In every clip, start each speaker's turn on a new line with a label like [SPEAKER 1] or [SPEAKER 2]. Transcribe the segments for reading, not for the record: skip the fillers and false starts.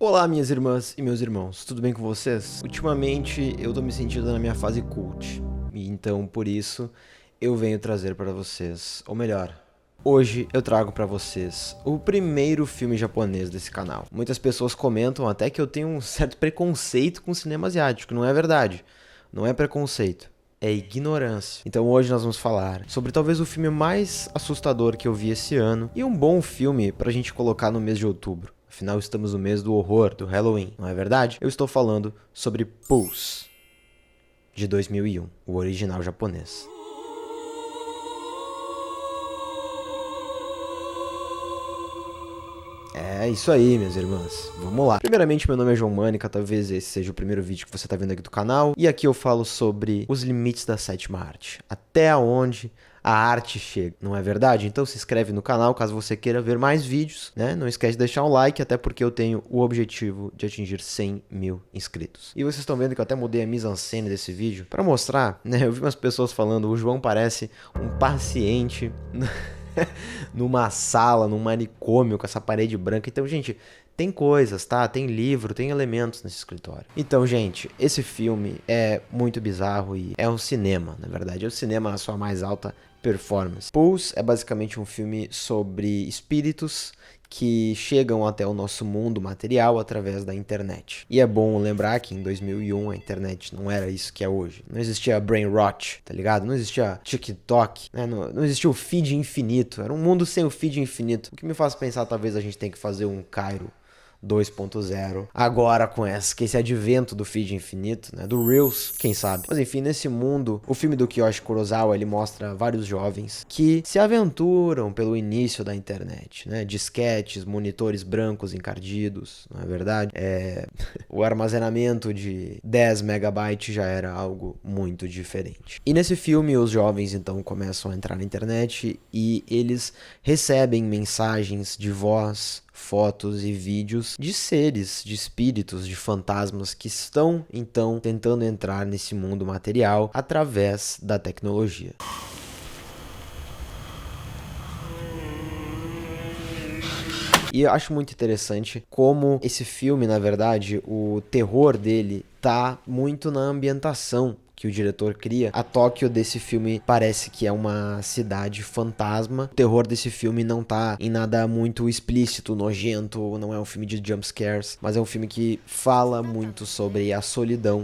[SPEAKER 1] Olá, minhas irmãs e meus irmãos, tudo bem com vocês? Ultimamente eu tô me sentindo na minha fase cult, e então por isso eu venho trazer para vocês, ou melhor, hoje eu trago para vocês o primeiro filme japonês desse canal. Muitas pessoas comentam até que eu tenho um certo preconceito com o cinema asiático, não é verdade, não é preconceito. É ignorância. Então hoje nós vamos falar sobre talvez o filme mais assustador que eu vi esse ano e um bom filme pra gente colocar no mês de outubro. Afinal, estamos no mês do horror, do Halloween, não é verdade? Eu estou falando sobre Pulse, de 2001, o original japonês. É isso aí, minhas irmãs. Vamos lá. Primeiramente, meu nome é João Mânica, talvez esse seja o primeiro vídeo que você está vendo aqui do canal. E aqui eu falo sobre os limites da sétima arte. Até onde a arte chega, não é verdade? Então se inscreve no canal caso você queira ver mais vídeos, né? Não esquece de deixar um like, até porque eu tenho o objetivo de atingir 100 mil inscritos. E vocês estão vendo que eu até mudei a mise-en-scène desse vídeo para mostrar, né? Eu vi umas pessoas falando, o João parece um paciente... numa sala, num manicômio com essa parede branca. Então, gente, tem coisas, tá? Tem livro, tem elementos nesse escritório. Então, gente, esse filme é muito bizarro e é um cinema, na verdade. É o cinema na sua mais alta performance. Pulse é basicamente um filme sobre espíritos que chegam até o nosso mundo material através da internet. E é bom lembrar que em 2001 a internet não era isso que é hoje. Não existia brain rot, tá ligado? Não existia TikTok, né? Não existia o feed infinito. Era um mundo sem o feed infinito. O que me faz pensar, talvez a gente tenha que fazer um Cairo 2.0 agora com esse advento do feed infinito, né, do Reels, quem sabe. Mas enfim, nesse mundo, o filme do Kiyoshi Kurosawa, ele mostra vários jovens que se aventuram pelo início da internet, né, disquetes, monitores brancos encardidos, não é verdade? O armazenamento de 10 megabytes já era algo muito diferente. E nesse filme, os jovens então começam a entrar na internet e eles recebem mensagens de voz, fotos e vídeos de seres, de espíritos, de fantasmas que estão, então, tentando entrar nesse mundo material através da tecnologia. E eu acho muito interessante como esse filme, na verdade, o terror dele tá muito na ambientação que o diretor cria. A Tóquio desse filme parece que é uma cidade fantasma. O terror desse filme não tá em nada muito explícito, nojento, não é um filme de jumpscares, mas é um filme que fala muito sobre a solidão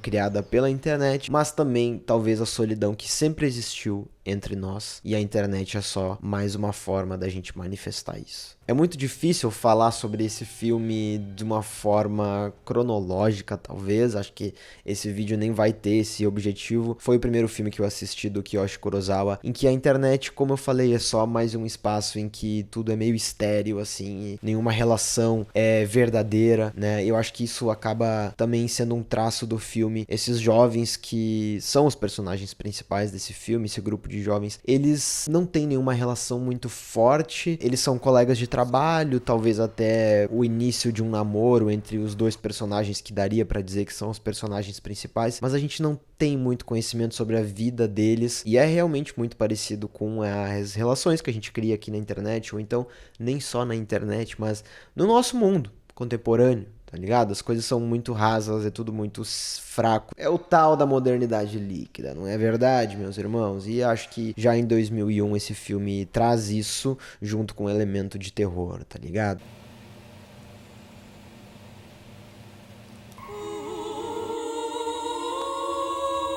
[SPEAKER 1] criada pela internet, mas também talvez a solidão que sempre existiu entre nós, e a internet é só mais uma forma da gente manifestar isso. É muito difícil falar sobre esse filme de uma forma cronológica, talvez. Acho que esse vídeo nem vai ter esse objetivo. Foi o primeiro filme que eu assisti do Kiyoshi Kurosawa, em que a internet, como eu falei, é só mais um espaço em que tudo é meio estéril, assim, e nenhuma relação é verdadeira, né? Eu acho que isso acaba também sendo um traço do filme. Esses jovens que são os personagens principais desse filme, esse grupo de jovens, eles não têm nenhuma relação muito forte, eles são colegas de trabalho, talvez até o início de um namoro entre os dois personagens que daria pra dizer que são os personagens principais, mas a gente não tem muito conhecimento sobre a vida deles e é realmente muito parecido com as relações que a gente cria aqui na internet, ou então nem só na internet, mas no nosso mundo contemporâneo. Tá ligado? As coisas são muito rasas, é tudo muito fraco. É o tal da modernidade líquida, não é verdade, meus irmãos? E acho que já em 2001 esse filme traz isso junto com um elemento de terror, tá ligado?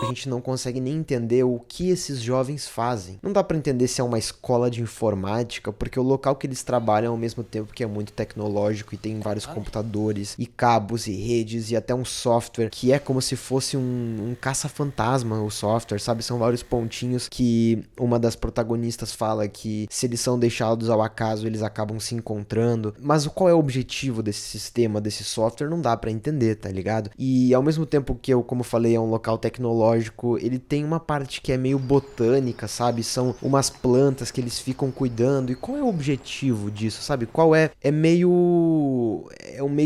[SPEAKER 1] A gente não consegue nem entender o que esses jovens fazem. Não dá pra entender se é uma escola de informática, porque o local que eles trabalham ao mesmo tempo que é muito tecnológico e tem vários computadores e cabos e redes e até um software que é como se fosse um caça-fantasma, o software, sabe? São vários pontinhos que uma das protagonistas fala que se eles são deixados ao acaso, eles acabam se encontrando. Mas qual é o objetivo desse sistema, desse software? Não dá pra entender, tá ligado? E ao mesmo tempo que eu, como falei, é um local tecnológico, mágico, ele tem uma parte que é meio botânica, sabe? São umas plantas que eles ficam cuidando. E qual é o objetivo disso, sabe? Qual é? É meio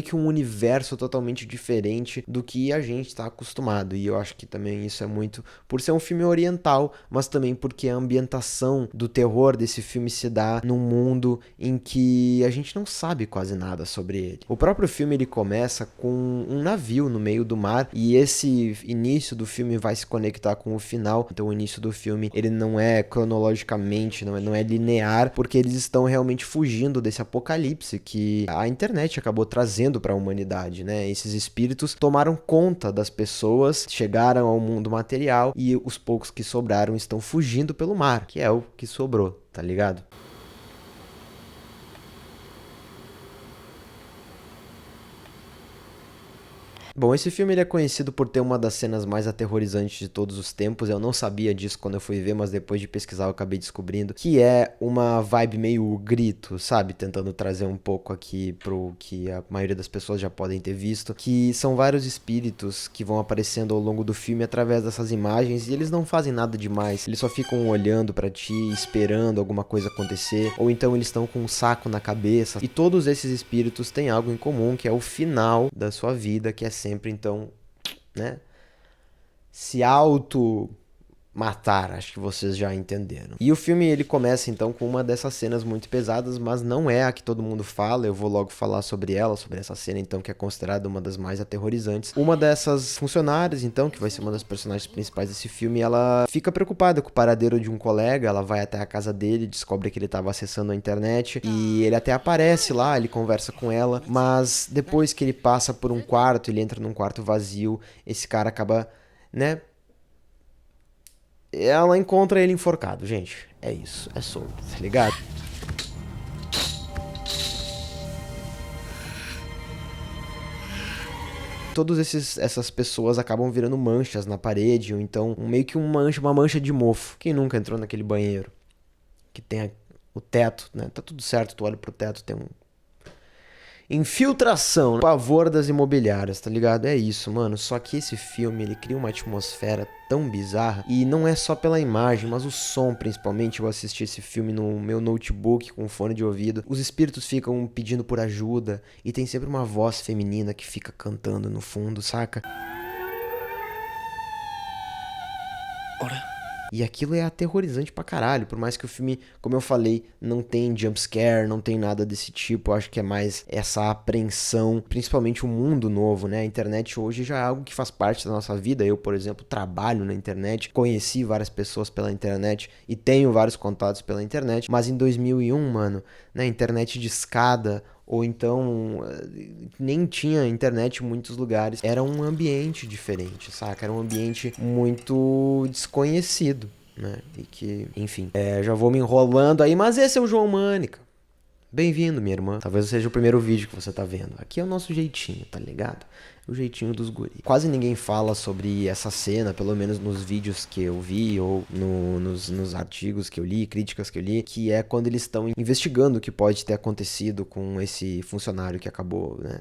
[SPEAKER 1] que um universo totalmente diferente do que a gente tá acostumado. E eu acho que também isso é muito por ser um filme oriental, mas também porque a ambientação do terror desse filme se dá num mundo em que a gente não sabe quase nada sobre ele. O próprio filme ele começa com um navio no meio do mar e esse início do filme vai se conectar com o final. Então o início do filme ele não é cronologicamente, não é linear, porque eles estão realmente fugindo desse apocalipse que a internet acabou trazendo para a humanidade, né? Esses espíritos tomaram conta das pessoas, chegaram ao mundo material e os poucos que sobraram estão fugindo pelo mar, que é o que sobrou, tá ligado? Bom, esse filme ele é conhecido por ter uma das cenas mais aterrorizantes de todos os tempos. Eu não sabia disso quando eu fui ver, mas depois de pesquisar eu acabei descobrindo que é uma vibe meio grito, sabe? Tentando trazer um pouco aqui pro que a maioria das pessoas já podem ter visto, que são vários espíritos que vão aparecendo ao longo do filme através dessas imagens e eles não fazem nada demais. Eles só ficam olhando pra ti, esperando alguma coisa acontecer, ou então eles estão com um saco na cabeça. E todos esses espíritos têm algo em comum, que é o final da sua vida, que é sempre, então, né, se auto matar, acho que vocês já entenderam. E o filme ele começa então com uma dessas cenas muito pesadas, mas não é a que todo mundo fala. Eu vou logo falar sobre ela, sobre essa cena então que é considerada uma das mais aterrorizantes. Uma dessas funcionárias então, que vai ser uma das personagens principais desse filme, ela fica preocupada com o paradeiro de um colega. Ela vai até a casa dele, descobre que ele estava acessando a internet e ele até aparece lá, ele conversa com ela, mas depois que ele passa por um quarto, ele entra num quarto vazio, esse cara acaba, né, ela encontra ele enforcado, gente. É isso, é sobre, tá ligado? Todas essas pessoas acabam virando manchas na parede, ou então meio que uma mancha de mofo. Quem nunca entrou naquele banheiro? Que tem o teto, né? Tá tudo certo, tu olha pro teto, tem um infiltração, né? Pavor das imobiliárias, tá ligado? É isso, mano. Só que esse filme, ele cria uma atmosfera tão bizarra. E não é só pela imagem, mas o som, principalmente. Eu assisti esse filme no meu notebook com fone de ouvido. Os espíritos ficam pedindo por ajuda. E tem sempre uma voz feminina que fica cantando no fundo, saca? Ora. E aquilo é aterrorizante pra caralho, por mais que o filme, como eu falei, não tem jumpscare, não tem nada desse tipo. Eu acho que é mais essa apreensão, principalmente o mundo novo, né? A internet hoje já é algo que faz parte da nossa vida. Eu, por exemplo, trabalho na internet, conheci várias pessoas pela internet e tenho vários contatos pela internet, mas em 2001, mano, né, internet de escada, ou então nem tinha internet em muitos lugares. Era um ambiente diferente, saca? Era um ambiente muito desconhecido, né? E que, enfim, já vou me enrolando aí, mas esse é o João Mânica. Bem-vindo, minha irmã. Talvez seja o primeiro vídeo que você tá vendo. Aqui é o nosso jeitinho, tá ligado? O jeitinho dos guri. Quase ninguém fala sobre essa cena, pelo menos nos vídeos que eu vi, ou nos artigos que eu li, críticas que eu li, que é quando eles estão investigando o que pode ter acontecido com esse funcionário que acabou, né,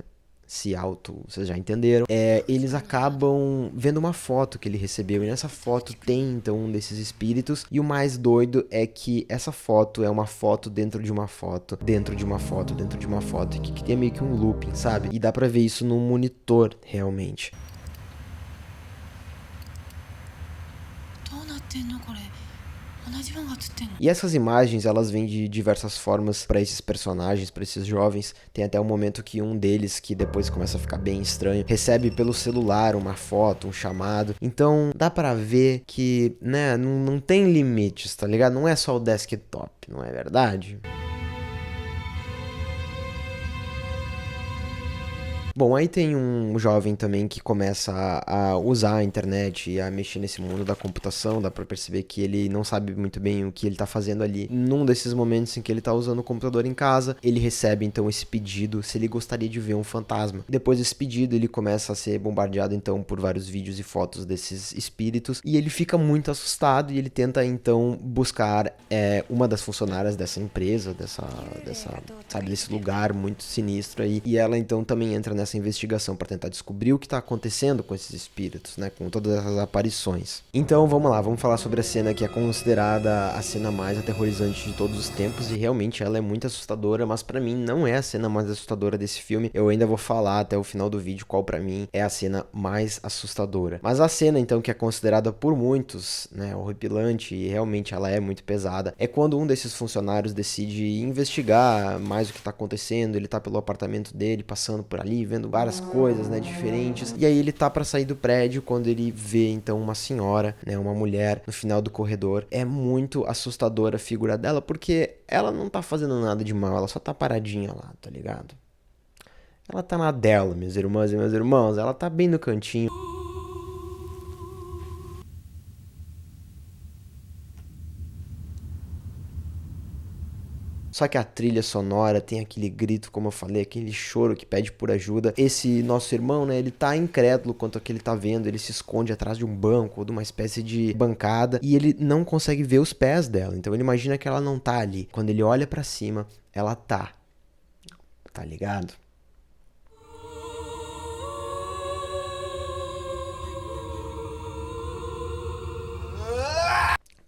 [SPEAKER 1] vocês já entenderam. Eles acabam vendo uma foto que ele recebeu, e nessa foto tem então um desses espíritos, e o mais doido é que essa foto é uma foto dentro de uma foto, dentro de uma foto, dentro de uma foto, que é meio que um looping, sabe? E dá pra ver isso no monitor, realmente. E essas imagens, elas vêm de diversas formas pra esses personagens, pra esses jovens. Tem até um momento que um deles, que depois começa a ficar bem estranho, recebe pelo celular uma foto, um chamado. Então dá pra ver que, né, não tem limites, tá ligado? Não é só o desktop, não é verdade? Bom, aí tem um jovem também que começa a usar a internet e a mexer nesse mundo da computação. Dá pra perceber que ele não sabe muito bem o que ele tá fazendo ali. Num desses momentos em que ele tá usando o computador em casa, ele recebe então esse pedido se ele gostaria de ver um fantasma. Depois desse pedido, ele começa a ser bombardeado então por vários vídeos e fotos desses espíritos, e ele fica muito assustado e ele tenta então buscar uma das funcionárias dessa empresa, sabe, desse lugar muito sinistro aí. E ela então também entra nessa investigação para tentar descobrir o que tá acontecendo com esses espíritos, né, com todas essas aparições. Então vamos lá, vamos falar sobre a cena que é considerada a cena mais aterrorizante de todos os tempos, e realmente ela é muito assustadora, mas pra mim não é a cena mais assustadora desse filme. Eu ainda vou falar até o final do vídeo qual pra mim é a cena mais assustadora. Mas a cena então que é considerada por muitos, né, horripilante, e realmente ela é muito pesada, é quando um desses funcionários decide investigar mais o que tá acontecendo. Ele tá pelo apartamento dele, passando por ali, vendo várias coisas, né, diferentes, e aí ele tá pra sair do prédio quando ele vê então uma senhora, né, uma mulher no final do corredor. É muito assustadora a figura dela, porque ela não tá fazendo nada de mal, ela só tá paradinha lá, tá ligado? Ela tá na dela, minhas irmãs e meus irmãos, ela tá bem no cantinho. Só que a trilha sonora tem aquele grito, como eu falei, aquele choro que pede por ajuda. Esse nosso irmão, né, ele tá incrédulo quanto ao que ele tá vendo. Ele se esconde atrás de um banco ou de uma espécie de bancada e ele não consegue ver os pés dela. Então ele imagina que ela não tá ali. Quando ele olha pra cima, ela tá. Tá ligado?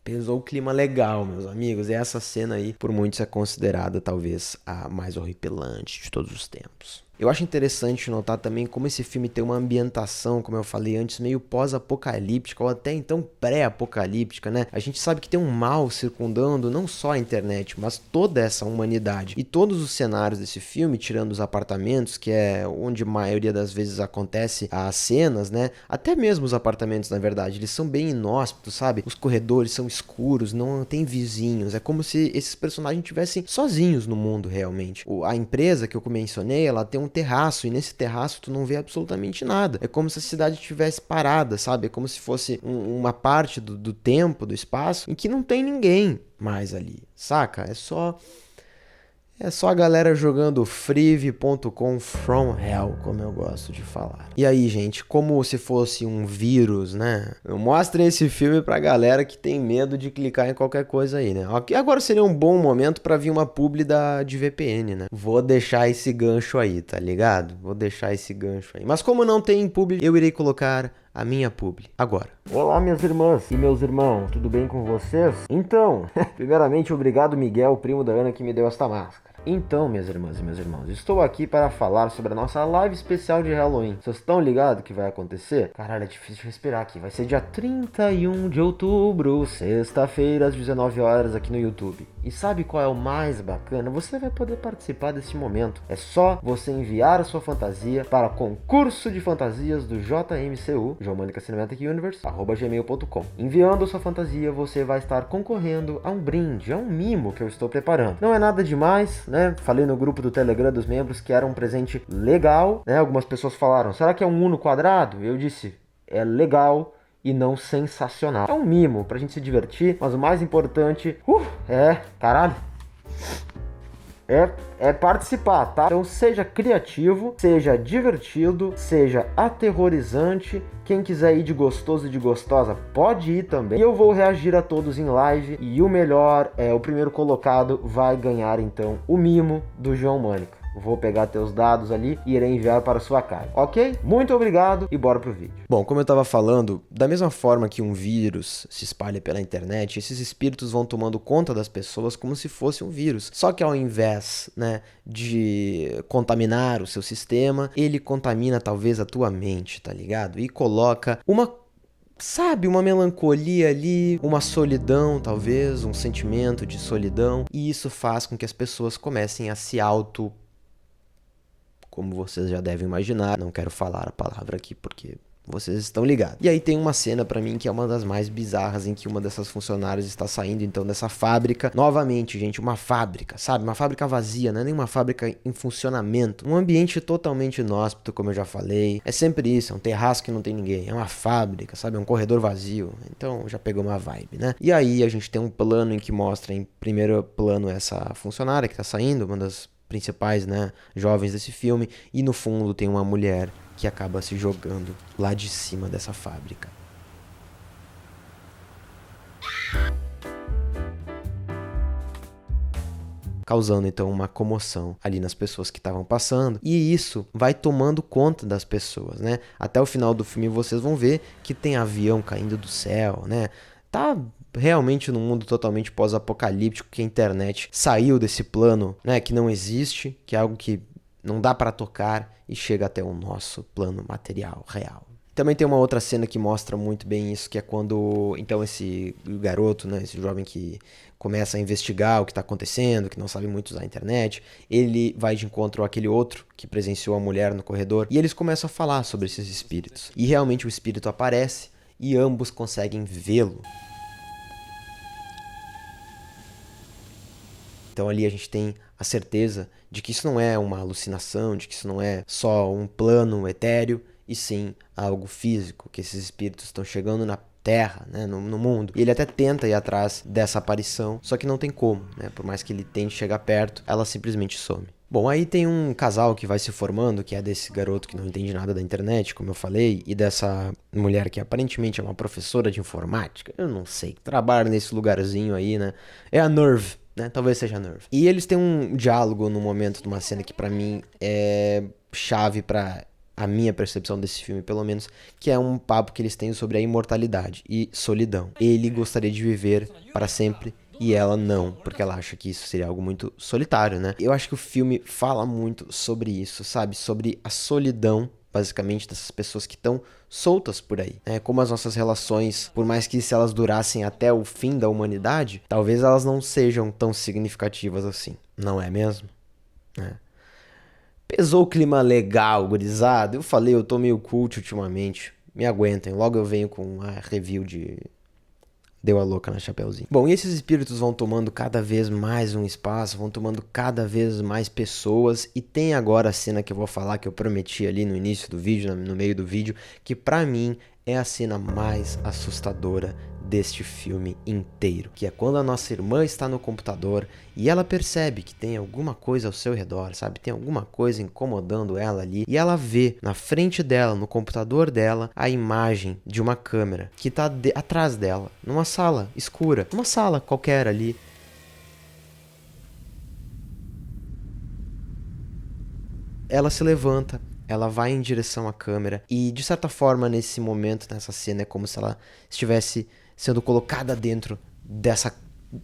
[SPEAKER 1] Pesou o clima legal, meus amigos. E essa cena aí, por muitos, é considerada talvez a mais horripilante de todos os tempos. Eu acho interessante notar também como esse filme tem uma ambientação, como eu falei antes, meio pós-apocalíptica ou até então pré-apocalíptica, né? A gente sabe que tem um mal circundando não só a internet, mas toda essa humanidade. E todos os cenários desse filme, tirando os apartamentos, que é onde a maioria das vezes acontece as cenas, né? Até mesmo os apartamentos, na verdade, eles são bem inóspitos, sabe? Os corredores são escuros, não tem vizinhos. É como se esses personagens estivessem sozinhos no mundo, realmente. A empresa que eu mencionei, ela tem um terraço, e nesse terraço tu não vê absolutamente nada. É como se a cidade estivesse parada, sabe? É como se fosse uma parte do tempo, do espaço, em que não tem ninguém mais ali, saca? É só a galera jogando Frive.com from hell, como eu gosto de falar. E aí, gente, como se fosse um vírus, né? Mostrem esse filme pra galera que tem medo de clicar em qualquer coisa aí, né? Agora seria um bom momento pra vir uma publi de VPN, né? Vou deixar esse gancho aí, tá ligado? Vou deixar esse gancho aí. Mas como não tem publi, eu irei colocar a minha publi agora. Olá, minhas irmãs e meus irmãos, tudo bem com vocês? Então, primeiramente, obrigado, Miguel, primo da Ana, que me deu esta máscara. Então, minhas irmãs e meus irmãos, estou aqui para falar sobre a nossa live especial de Halloween. Vocês estão ligados que vai acontecer? Caralho, é difícil de respirar aqui. Vai ser dia 31 de outubro, sexta-feira, às 19 horas aqui no YouTube. E sabe qual é o mais bacana? Você vai poder participar desse momento. É só você enviar a sua fantasia para concurso de fantasias do JMCU, Geomânica Cinematic Universe, @gmail.com. Enviando a sua fantasia, você vai estar concorrendo a um brinde, a um mimo que eu estou preparando. Não é nada demais, né? Falei no grupo do Telegram dos membros que era um presente legal, né? Algumas pessoas falaram, será que é um Uno quadrado? Eu disse, é legal e não sensacional. É um mimo pra gente se divertir, mas o mais importante é participar, tá? Então seja criativo, seja divertido, seja aterrorizante. Quem quiser ir de gostoso e de gostosa pode ir também. E eu vou reagir a todos em live. E o melhor é o primeiro colocado vai ganhar então o mimo do João Mânica. Vou pegar teus dados ali e irei enviar para sua casa, ok? Muito obrigado e bora pro vídeo. Bom, como eu tava falando, da mesma forma que um vírus se espalha pela internet, esses espíritos vão tomando conta das pessoas como se fosse um vírus. Só que ao invés, né, de contaminar o seu sistema, ele contamina talvez a tua mente, tá ligado? E coloca uma melancolia ali, uma solidão talvez, um sentimento de solidão. E isso faz com que as pessoas comecem a se como vocês já devem imaginar, não quero falar a palavra aqui porque vocês estão ligados. E aí tem uma cena pra mim que é uma das mais bizarras, em que uma dessas funcionárias está saindo então dessa fábrica. Novamente, gente, uma fábrica, sabe? Uma fábrica vazia, não é nem uma fábrica em funcionamento. Um ambiente totalmente inóspito, como eu já falei. É sempre isso, é um terraço que não tem ninguém. É uma fábrica, sabe? É um corredor vazio. Então já pegou uma vibe, né? E aí a gente tem um plano em que mostra em primeiro plano essa funcionária que tá saindo, uma das principais, né, jovens desse filme, e no fundo tem uma mulher que acaba se jogando lá de cima dessa fábrica. causando então uma comoção ali nas pessoas que estavam passando. E isso vai tomando conta das pessoas, né? Até o final do filme vocês vão ver que tem avião caindo do céu, né? Tá realmente num mundo totalmente pós-apocalíptico, que a internet saiu desse plano, né, que não existe, que é algo que não dá para tocar e chega até o nosso plano material, real. Também tem uma outra cena que mostra muito bem isso, que é quando, então, esse garoto, né, esse jovem que começa a investigar o que está acontecendo, que não sabe muito usar a internet, ele vai de encontro àquele outro que presenciou a mulher no corredor, e eles começam a falar sobre esses espíritos. E realmente o espírito aparece e ambos conseguem vê-lo. Então ali a gente tem a certeza de que isso não é uma alucinação, de que isso não é só um plano etéreo, e sim algo físico, que esses espíritos estão chegando na Terra, né, no mundo. E ele até tenta ir atrás dessa aparição, só que não tem como, né? Por mais que ele tente chegar perto, ela simplesmente some. Bom, aí tem um casal que vai se formando, que é desse garoto que não entende nada da internet, como eu falei, e dessa mulher que aparentemente é uma professora de informática, eu não sei, que trabalha nesse lugarzinho aí, né? É a Nerve, né? Talvez seja a Nerve. E eles têm um diálogo no momento de uma cena que pra mim é chave pra a minha percepção desse filme, pelo menos, que é um papo que eles têm sobre a imortalidade e solidão. Ele gostaria de viver para sempre e ela não, porque ela acha que isso seria algo muito solitário, né? Eu acho que o filme fala muito sobre isso, sabe? Sobre a solidão, basicamente, dessas pessoas que estão soltas por aí, né? Como as nossas relações, por mais que se elas durassem até o fim da humanidade, talvez elas não sejam tão significativas assim, não é mesmo? Pesou o clima legal, gurizada. Eu falei, eu tô meio cult ultimamente. Me aguentem, logo eu venho com a review de Deu a Louca na Chapeuzinho. Bom, e esses espíritos vão tomando cada vez mais um espaço, vão tomando cada vez mais pessoas, e tem agora a cena que eu vou falar, que eu prometi ali no início do vídeo, no meio do vídeo, que pra mim é a cena mais assustadora deste filme inteiro, que é quando a nossa irmã está no computador e ela percebe que tem alguma coisa ao seu redor, sabe? Tem alguma coisa incomodando ela ali, e ela vê na frente dela, no computador dela, a imagem de uma câmera que está atrás dela, numa sala escura, uma sala qualquer ali. Ela se levanta, ela vai em direção à câmera e, de certa forma, nesse momento, nessa cena, é como se ela estivesse sendo colocada dentro dessa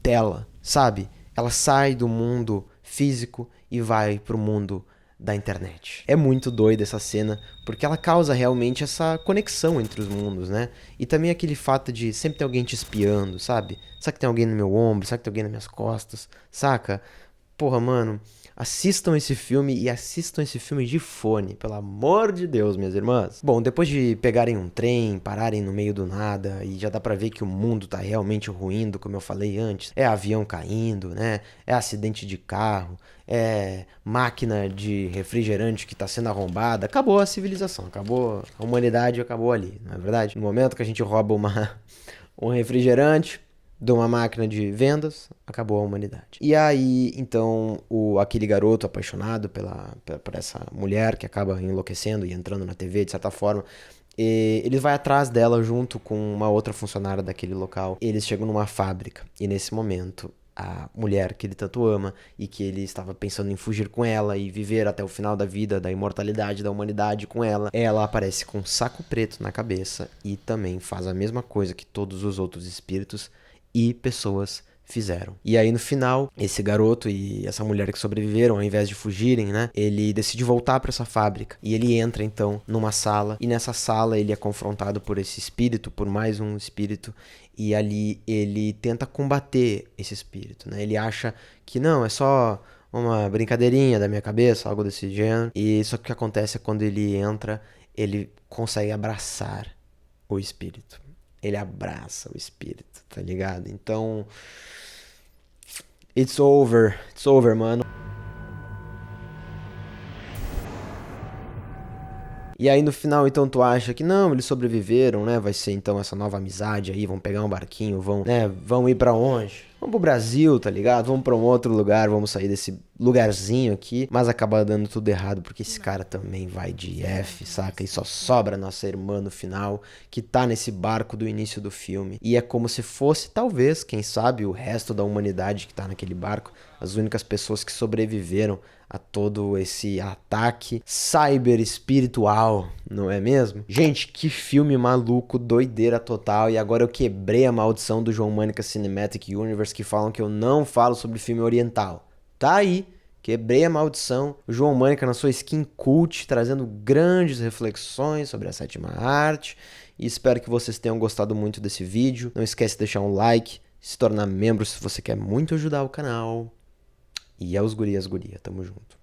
[SPEAKER 1] tela, sabe? Ela sai do mundo físico e vai pro mundo da internet. É muito doida essa cena, porque ela causa realmente essa conexão entre os mundos, né? E também aquele fato de sempre ter alguém te espiando, sabe? Sabe que tem alguém no meu ombro, sabe que tem alguém nas minhas costas, saca? Porra, mano, assistam esse filme e assistam esse filme de fone, pelo amor de Deus, minhas irmãs. Bom, depois de pegarem um trem, pararem no meio do nada e já dá pra ver que o mundo tá realmente ruindo, como eu falei antes, é avião caindo, né? É acidente de carro, é máquina de refrigerante que tá sendo arrombada. Acabou a civilização, acabou a humanidade, acabou ali, não é verdade? No momento que a gente rouba um refrigerante de uma máquina de vendas, acabou a humanidade. E aí, então, aquele garoto apaixonado por essa mulher que acaba enlouquecendo e entrando na TV, de certa forma, ele vai atrás dela junto com uma outra funcionária daquele local. Eles chegam numa fábrica e, nesse momento, a mulher que ele tanto ama e que ele estava pensando em fugir com ela e viver até o final da vida, da imortalidade da humanidade com ela, ela aparece com um saco preto na cabeça e também faz a mesma coisa que todos os outros espíritos e pessoas fizeram. E aí no final, esse garoto e essa mulher que sobreviveram, ao invés de fugirem, né, ele decide voltar para essa fábrica e ele entra então numa sala, e nessa sala ele é confrontado por esse espírito, por mais um espírito, e ali ele tenta combater esse espírito, né? Ele acha que não, é só uma brincadeirinha da minha cabeça, algo desse gênero. E só que o que acontece é quando ele entra, ele consegue abraçar o espírito. Ele abraça o espírito, tá ligado? Então, it's over, mano. E aí no final, então, tu acha que não, eles sobreviveram, né? Vai ser então essa nova amizade aí, vão pegar um barquinho, vão ir pra onde? Vamos pro Brasil, tá ligado? Vamos pra um outro lugar, vamos sair desse lugarzinho aqui, mas acaba dando tudo errado, porque esse cara também vai de F, saca? E só sobra nossa irmã no final, que tá nesse barco do início do filme. E é como se fosse, talvez, quem sabe, o resto da humanidade que tá naquele barco, as únicas pessoas que sobreviveram a todo esse ataque cyber espiritual, não é mesmo? Gente, que filme maluco, doideira total. E agora eu quebrei a maldição do João Mânica Cinematic Universe, que falam que eu não falo sobre filme oriental. Tá aí, quebrei a maldição. O João Mânica na sua skin cult, trazendo grandes reflexões sobre a sétima arte. E espero que vocês tenham gostado muito desse vídeo. Não esquece de deixar um like, se tornar membro se você quer muito ajudar o canal. E é os guri, as guria, tamo junto.